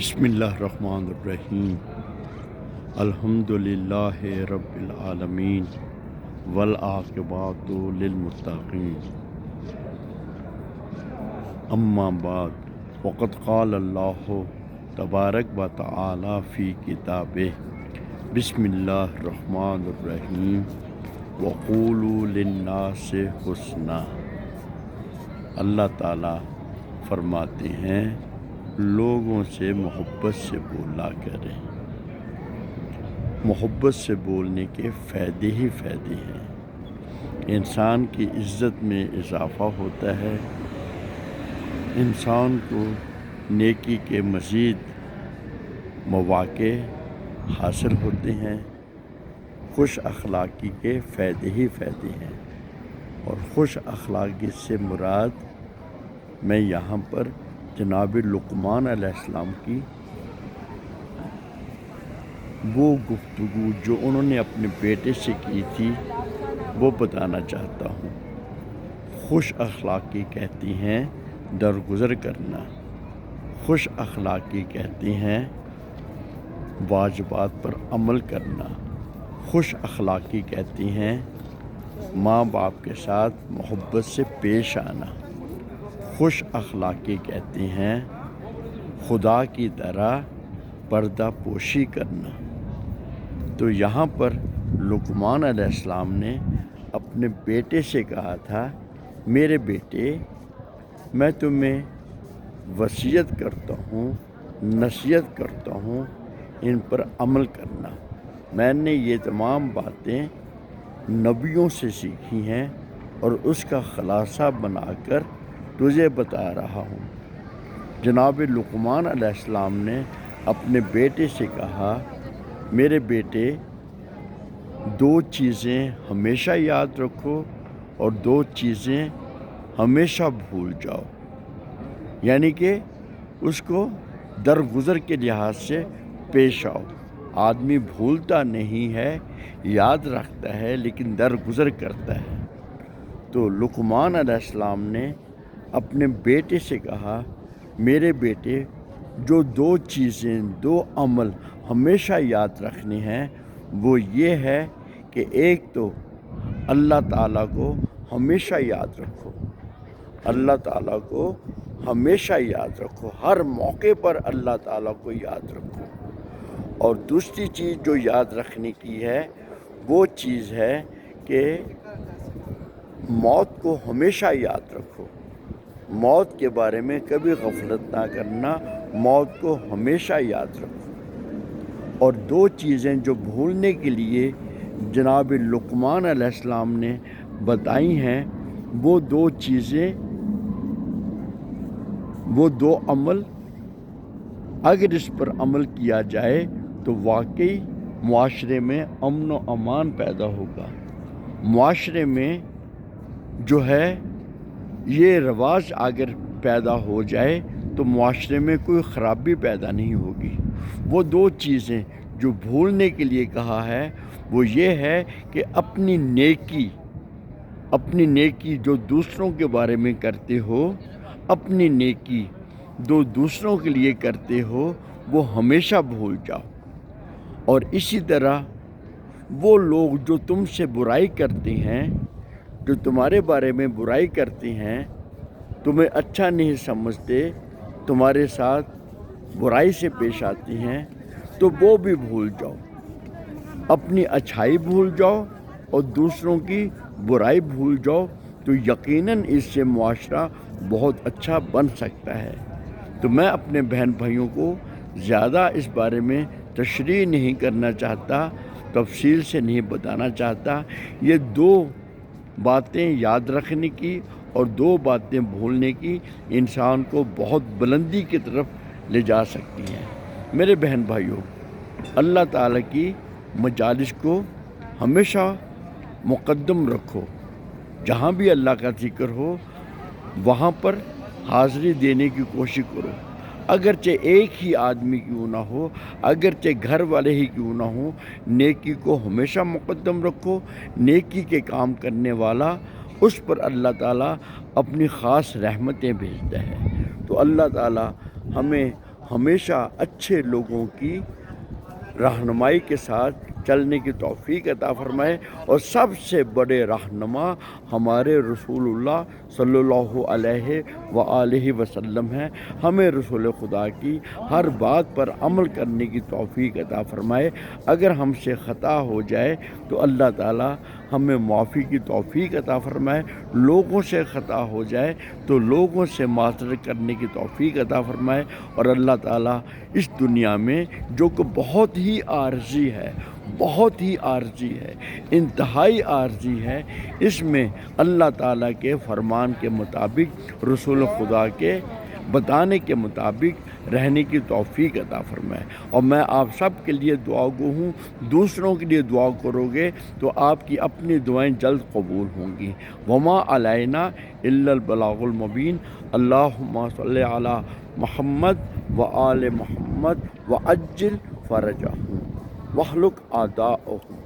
بسم اللہ الرحمن الرحیم الحمدللہ رب العالمین والعاقبۃ للمتقین اما بعد وقد قال اللہ تبارک و تعالی فی کتابہ بسم اللہ الرحمن الرحیم وقولوا للناس حسنا۔ اللہ تعالیٰ فرماتے ہیں لوگوں سے محبت سے بولا کریں۔ محبت سے بولنے کے فائدے ہی فائدے ہیں۔ انسان کی عزت میں اضافہ ہوتا ہے، انسان کو نیکی کے مزید مواقع حاصل ہوتے ہیں۔ خوش اخلاقی کے فائدے ہی فائدے ہیں، اور خوش اخلاقی سے مراد میں یہاں پر جناب لقمان علیہ السلام کی وہ گفتگو جو انہوں نے اپنے بیٹے سے کی تھی وہ بتانا چاہتا ہوں۔ خوش اخلاقی کہتی ہیں درگزر کرنا، خوش اخلاقی کہتی ہیں واجبات پر عمل کرنا، خوش اخلاقی کہتی ہیں ماں باپ کے ساتھ محبت سے پیش آنا، خوش اخلاقی کہتی ہیں خدا کی طرح پردہ پوشی کرنا۔ تو یہاں پر لقمان علیہ السلام نے اپنے بیٹے سے کہا تھا، میرے بیٹے میں تمہیں وصیت کرتا ہوں، نصیحت کرتا ہوں، ان پر عمل کرنا۔ میں نے یہ تمام باتیں نبیوں سے سیکھی ہیں اور اس کا خلاصہ بنا کر تجھے بتا رہا ہوں۔ جناب لقمان علیہ السلام نے اپنے بیٹے سے کہا، میرے بیٹے دو چیزیں ہمیشہ یاد رکھو اور دو چیزیں ہمیشہ بھول جاؤ، یعنی کہ اس کو درگزر کے لحاظ سے پیش آؤ۔ آدمی بھولتا نہیں ہے، یاد رکھتا ہے لیکن درگزر کرتا ہے۔ تو لقمان علیہ السلام نے اپنے بیٹے سے کہا، میرے بیٹے جو دو چیزیں، دو عمل ہمیشہ یاد رکھنے ہیں وہ یہ ہے کہ ایک تو اللہ تعالیٰ کو ہمیشہ یاد رکھو، اللہ تعالیٰ کو ہمیشہ یاد رکھو، ہر موقع پر اللہ تعالیٰ کو یاد رکھو۔ اور دوسری چیز جو یاد رکھنے کی ہے وہ چیز ہے کہ موت کو ہمیشہ یاد رکھو، موت کے بارے میں کبھی غفلت نہ کرنا، موت کو ہمیشہ یاد رکھو۔ اور دو چیزیں جو بھولنے کے لیے جناب لقمان علیہ السلام نے بتائی ہیں، وہ دو چیزیں، وہ دو عمل اگر اس پر عمل کیا جائے تو واقعی معاشرے میں امن و امان پیدا ہوگا۔ معاشرے میں جو ہے یہ رواج اگر پیدا ہو جائے تو معاشرے میں کوئی خرابی پیدا نہیں ہوگی۔ وہ دو چیزیں جو بھولنے کے لیے کہا ہے وہ یہ ہے کہ اپنی نیکی جو دوسروں کے بارے میں کرتے ہو، اپنی نیکی جو دوسروں کے لیے کرتے ہو وہ ہمیشہ بھول جاؤ۔ اور اسی طرح وہ لوگ جو تم سے برائی کرتے ہیں، جو تمہارے بارے میں برائی کرتے ہیں، تمہیں اچھا نہیں سمجھتے، تمہارے ساتھ برائی سے پیش آتے ہیں، تو وہ بھی بھول جاؤ۔ اپنی اچھائی بھول جاؤ اور دوسروں کی برائی بھول جاؤ، تو یقیناً اس سے معاشرہ بہت اچھا بن سکتا ہے۔ تو میں اپنے بہن بھائیوں کو زیادہ اس بارے میں تشریح نہیں کرنا چاہتا، تفصیل سے نہیں بتانا چاہتا۔ یہ دو باتیں یاد رکھنے کی اور دو باتیں بھولنے کی انسان کو بہت بلندی کی طرف لے جا سکتی ہیں۔ میرے بہن بھائیوں، اللہ تعالیٰ کی مجالس کو ہمیشہ مقدم رکھو۔ جہاں بھی اللہ کا ذکر ہو وہاں پر حاضری دینے کی کوشش کرو، اگرچہ ایک ہی آدمی کیوں نہ ہو، اگرچہ گھر والے ہی کیوں نہ ہوں، نیکی کو ہمیشہ مقدم رکھو۔ نیکی کے کام کرنے والا اس پر اللہ تعالیٰ اپنی خاص رحمتیں بھیجتا ہے۔ تو اللہ تعالیٰ ہمیں ہمیشہ اچھے لوگوں کی رہنمائی کے ساتھ چلنے کی توفیق عطا فرمائے، اور سب سے بڑے رہنما ہمارے رسول اللہ صلی اللہ علیہ وآلہ وسلم ہیں۔ ہمیں رسول خدا کی ہر بات پر عمل کرنے کی توفیق عطا فرمائے۔ اگر ہم سے خطا ہو جائے تو اللہ تعالی ہمیں معافی کی توفیق عطا فرمائے، لوگوں سے خطا ہو جائے تو لوگوں سے معذرت کرنے کی توفیق عطا فرمائے، اور اللہ تعالی اس دنیا میں جو کہ بہت ہی عارضی ہے، بہت ہی عارضی ہے، انتہائی عارضی ہے، اس میں اللہ تعالیٰ کے فرمان کے مطابق، رسول خدا کے بتانے کے مطابق رہنے کی توفیق عطا فرمائے۔ اور میں آپ سب کے لیے دعا گو ہوں، دوسروں کے لیے دعا کرو گے تو آپ کی اپنی دعائیں جلد قبول ہوں گی۔ وما علینا الا البلاغ المبین۔ اللہم صلی علی محمد وآل محمد وعجل فرجہم واہلک اعداءہم۔